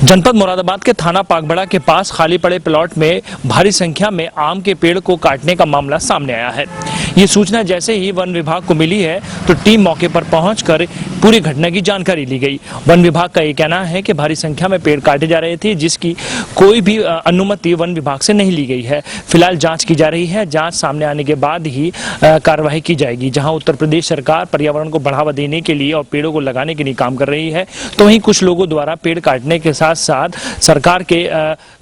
जनपद मुरादाबाद के थाना पागबड़ा के पास खाली पड़े प्लॉट में भारी संख्या में आम के पेड़ को काटने का मामला सामने आया है। ये सूचना जैसे ही वन विभाग को मिली है तो टीम मौके पर पहुंचकर पूरी घटना की जानकारी ली गई। वन विभाग का ये कहना है कि भारी संख्या में पेड़ काटे जा रहे थे, जिसकी कोई भी अनुमति वन विभाग से नहीं ली गई है। फिलहाल जांच की जा रही है। जांच सामने आने के बाद ही कार्रवाई की जाएगी। जहां उत्तर प्रदेश सरकार पर्यावरण को बढ़ावा देने के लिए और पेड़ों को लगाने के लिए काम कर रही है, तो वहीं कुछ लोगों द्वारा पेड़ काटने के साथ साथ सरकार के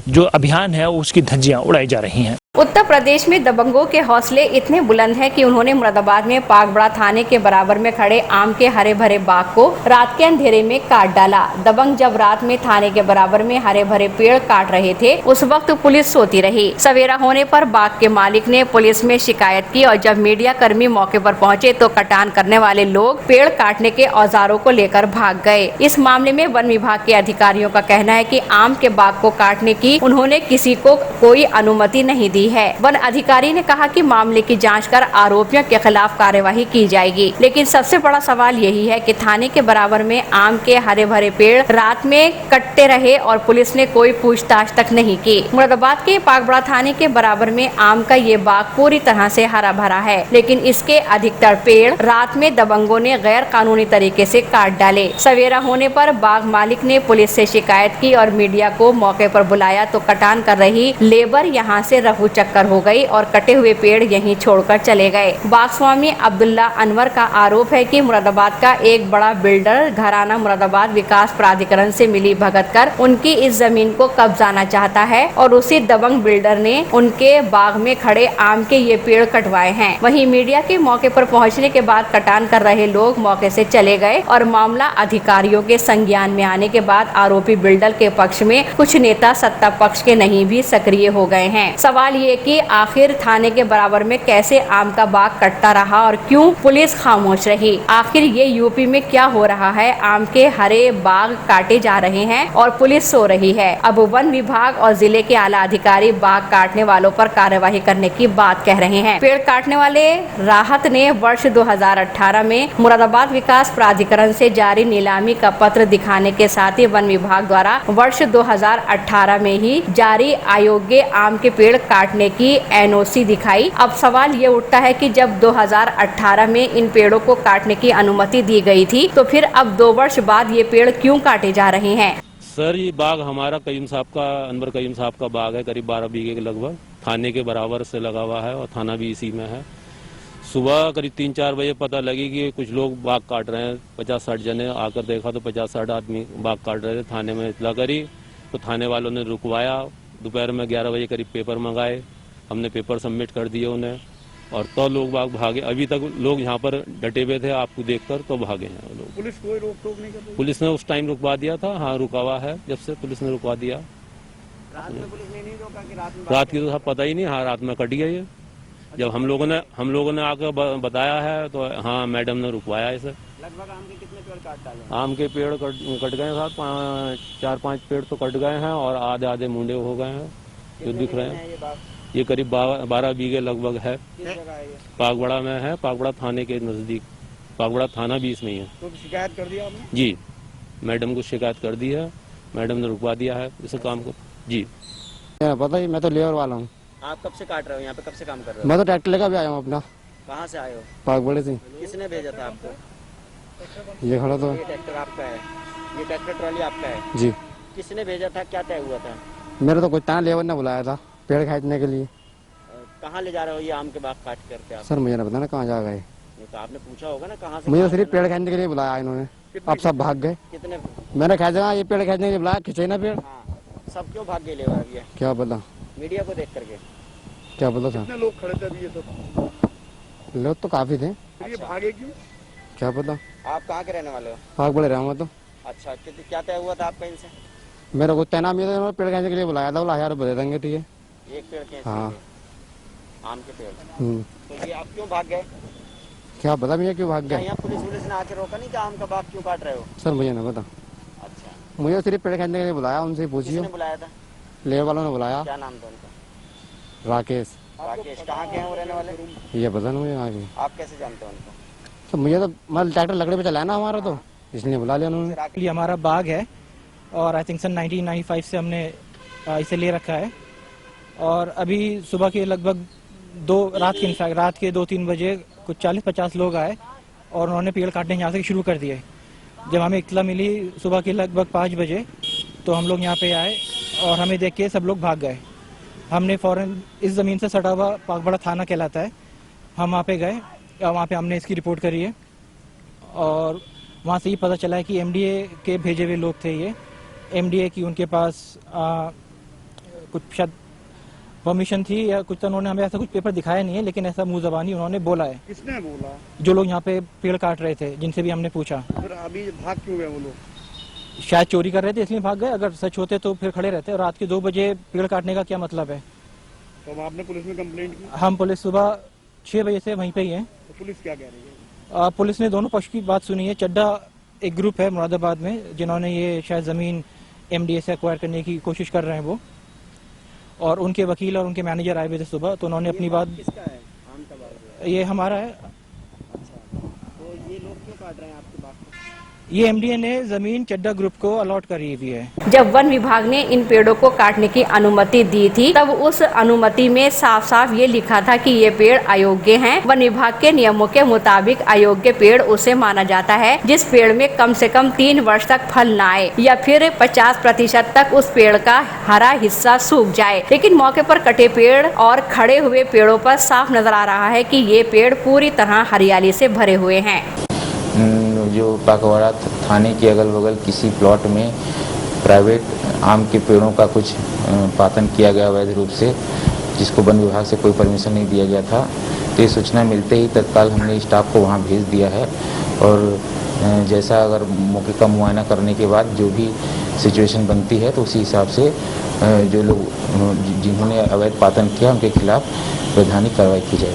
जो अभियान है उसकी धज्जियां उड़ाई जा रही हैं। उत्तर प्रदेश में दबंगों के हौसले इतने बुलंद हैं कि उन्होंने मुरादाबाद में पागबड़ा थाने के बराबर में खड़े आम के हरे भरे बाग को रात के अंधेरे में काट डाला। दबंग जब रात में थाने के बराबर में हरे भरे पेड़ काट रहे थे, उस वक्त पुलिस सोती रही। सवेरा होने पर बाग के मालिक ने पुलिस में शिकायत की और जब मीडिया कर्मी मौके पर पहुंचे तो कटान करने वाले लोग पेड़ काटने के औजारों को लेकर भाग गए। इस मामले में वन विभाग के अधिकारियों का कहना है कि आम के बाग को काटने की उन्होंने किसी को कोई अनुमति नहीं दी है। वन अधिकारी ने कहा कि मामले की जांच कर आरोपियों के खिलाफ कार्यवाही की जाएगी। लेकिन सबसे बड़ा सवाल यही है कि थाने के बराबर में आम के हरे भरे पेड़ रात में कटते रहे और पुलिस ने कोई पूछताछ तक नहीं की। मुरादाबाद के पागबड़ा थाने के बराबर में आम का ये बाग पूरी तरह से हरा भरा है, लेकिन इसके अधिकतर पेड़ रात में दबंगों ने गैर कानूनी तरीके से काट डाले। सवेरा होने पर बाग मालिक ने पुलिस से शिकायत की और मीडिया को मौके पर बुलाया तो कटान कर रही लेबर यहाँ से रफू चक्कर हो गई और कटे हुए पेड़ यहीं छोड़कर चले गए। बाग स्वामी अब्दुल्ला अनवर का आरोप है कि मुरादाबाद का एक बड़ा बिल्डर घराना मुरादाबाद विकास प्राधिकरण से मिली भगत कर उनकी इस जमीन को कब्जाना चाहता है और उसी दबंग बिल्डर ने उनके बाग में खड़े आम के ये पेड़ कटवाए हैं। वहीं मीडिया के मौके पर पहुंचने के बाद कटान कर रहे लोग मौके से चले गए और मामला अधिकारियों के संज्ञान में आने के बाद आरोपी बिल्डर के पक्ष में कुछ नेता सत्ता पक्ष के नहीं भी सक्रिय हो गए हैं। सवाल ये कि आखिर थाने के बराबर में कैसे आम का बाग कटता रहा और क्यों पुलिस खामोश रही? आखिर ये यूपी में क्या हो रहा है? आम के हरे बाग काटे जा रहे हैं और पुलिस सो रही है। अब वन विभाग और जिले के आला अधिकारी बाग काटने वालों पर कार्यवाही करने की बात कह रहे हैं। पेड़ काटने वाले राहत ने वर्ष 2018 में मुरादाबाद विकास प्राधिकरण से जारी नीलामी का पत्र दिखाने के साथ ही वन विभाग द्वारा वर्ष 2018 में ही जारी अयोग्य आम के पेड़ काटने की एनओसी दिखाई। अब सवाल ये उठता है कि जब 2018 में इन पेड़ों को काटने की अनुमति दी गई थी तो फिर अब 2 वर्ष बाद ये पेड़ क्यों काटे जा रहे हैं? सर, ये बाग हमारा कईम साहब का, अनवर कईम साहब का बाग है। करीब 12 बीघे के लगभग थाने के बराबर से लगा हुआ है और थाना भी इसी में है। सुबह करीब 3-4 बजे पता लगी कि कुछ लोग बाग काट रहे हैं। 50-60 जने आकर देखा तो 50-60 आदमी बाग काट रहे थे। थाने में इतला करी तो थाने वालों ने रुकवाया। दोपहर में 11 बजे करीब पेपर मंगाए, हमने पेपर सबमिट कर दिए उन्हें और तो लोग बाग भागे। अभी तक लोग यहाँ पर डटे हुए थे, आपको देखकर तो भागे हैं वो लोग। पुलिस कोई रोक टोक नहीं कर रही? पुलिस ने उस टाइम रुकवा दिया था। हाँ, रुका हुआ है जब से पुलिस ने रुकवा दिया। रात में पुलिस ने नहीं रोका कि रात की तो सब पता ही नहीं। हाँ, रात में कट गया ये। जब हम लोगों ने आकर बताया है तो हाँ, मैडम ने रुकवाया इसे। लगभग आम के कितने पेड़ काट डाले? आम के पेड़ कट गए साथ 4-5 पेड़ तो कट गए हैं और आधे मुंडे हो गए हैं जो दिख रहे हैं। ये करीब 12 बीघे लगभग है। किस जगह है ये? पागबड़ा में है, पागबड़ा थाने के नजदीक। पागबड़ा थाना भी इसमें ही है। तो शिकायत कर दिया आपने? जी, मैडम को शिकायत कर दी है। मैडम ने रुकवा दिया है इस काम को। जी पता ही, मैं तो लेबर वाला हूँ। आप कब से काट रहे हो? यहाँ पे कब से काम कर रहे हो? मैं तो ट्रैक्टर लेकर भी आया हूँ अपना। कहाँ से आए हो? पागबड़े से। किसने भेजा था आपको? ये खड़ा तो ये ट्रैक्टर आपका है? ये ट्रैक्टर ट्रॉली आपका है? जी। किसने भेजा था? क्या तय हुआ था? मेरे तो कुछ लेबर ने बुलाया था पेड़ काटने के लिए। कहाँ ले जा रहे हो ये आम के बाग काट करके आप? सर मुझे ना पता ना कहाँ जा गए। तो आपने पूछा होगा ना कहाँ से? मुझे सिर्फ पेड़ काटने के लिए बुलाया इन्होंने, अब सब भाग गए। कितने? मैंने कहा जगह ये पेड़ काटने के लिए बुलाया, खींचे ना पेड़। हाँ, सब क्यों भाग गए लेबर? ये क्या पता, मीडिया को देख करके क्या पता था। कितने लोग खड़े थे अभी? ये सब लोग तो काफी थे। ये भागे क्यों? क्या पता। आप कहाँ के रहने वाले हो? पागबड़े रहा मैं तो। अच्छा, क्या तय हुआ था आपका इनसे? मेरा कुछ तैनाम ये था, पेड़ काटने के लिए बुलाया था, बोला 1000 रुपये दे देंगे। ठीक है, एक पेड़ के? हाँ। आम के पेड़। तो ये आप क्यों भाग गए? क्या पता भैया क्यों भाग गए। यहाँ पुलिस ने आके रोका नहीं कि आम का बाग क्यों काट रहे हो? सर मुझे ना पता। अच्छा, मुझे सिर्फ पेड़ काटने के लिए बुलाया, उनसे पूछिए। किसने बुलाया था? लेबर वालों ने बुलाया। क्या नाम था उनका? राकेश। राकेश। कहाँ के हैं वो रहने वाले? ये पता नहीं मुझे आगे। आप कैसे जानते हो उनको? तो मुझे तो मतलब ट्रैक्टर लकड़ी पे चलाया ना हमारा, तो इसलिए बुला लिया उन्होंने। ये हमारा बाग है और आई थिंक सन 1995 से हमने इसे ले रखा है। और अभी सुबह के लगभग रात के 2-3 बजे कुछ 40-50 लोग आए और उन्होंने पेड़ काटने यहाँ से शुरू कर दिए। जब हमें इत्तला मिली सुबह के लगभग 5 बजे तो हम लोग यहाँ पे आए और हमें देख के सब लोग भाग गए। हमने फ़ौरन इस ज़मीन से सटा हुआ पागबड़ा थाना कहलाता है, हम वहाँ पे गए और वहाँ पे हमने इसकी रिपोर्ट करी है और वहाँ से ये पता चला है कि एमडीए के भेजे हुए लोग थे। ये एमडीए की उनके पास कुछ शायद परमिशन थी या कुछ, तो उन्होंने हमें ऐसा कुछ पेपर दिखाया नहीं है, लेकिन ऐसा मुंह ज़बानी उन्होंने बोला है। किसने बोला? जो लोग यहाँ पे पेड़ काट रहे थे, जिनसे भी हमने पूछा। फिर अभी भाग क्यों गए वो लोग? शायद चोरी कर रहे थे इसलिए भाग गए, अगर सच होते तो फिर खड़े रहते। और रात के 2 बजे पेड़ काटने का क्या मतलब है? तो अब आपने पुलिस में कंप्लेंट की? हम पुलिस सुबह 6 बजे से वहीं पे ही हैं। तो पुलिस क्या कह रही है? पुलिस ने दोनों पक्ष की बात सुनी है। चड्डा एक ग्रुप है मुरादाबाद में जिन्होंने ये शायद ज़मीन एमडीए से एक्वायर करने की कोशिश कर रहे हैं वो, और उनके वकील और उनके मैनेजर आए हुए थे सुबह, तो उन्होंने अपनी बात। किसका है? आम का बाग है। ये हमारा है। अच्छा, तो ये लोग क्यों काट रहे हैं आपके बाग को? ये एमडीए ने ज़मीन चड्डा ग्रुप को अलॉट करी हुई है। जब वन विभाग ने इन पेड़ों को काटने की अनुमति दी थी तब उस अनुमति में साफ साफ ये लिखा था कि ये पेड़ अयोग्य हैं। वन विभाग के नियमों के मुताबिक अयोग्य पेड़ उसे माना जाता है जिस पेड़ में कम से कम 3 वर्ष तक फल न आए या फिर 50% तक उस पेड़ का हरा हिस्सा सूख जाए। लेकिन मौके पर कटे पेड़ और खड़े हुए पेड़ों पर साफ नजर आ रहा है कि ये पेड़ पूरी तरह हरियाली से भरे हुए हैं। जो पाकवाड़ा थाने के अगल बगल किसी प्लॉट में प्राइवेट आम के पेड़ों का कुछ पातन किया गया अवैध रूप से, जिसको वन विभाग से कोई परमिशन नहीं दिया गया था। तो ये सूचना मिलते ही तत्काल हमने स्टाफ को वहाँ भेज दिया है और जैसा अगर मौके का मुआयना करने के बाद जो भी सिचुएशन बनती है तो उसी हिसाब से जो लोग जिन्होंने अवैध पातन किया उनके खिलाफ वैधानिक कार्रवाई की जाएगी।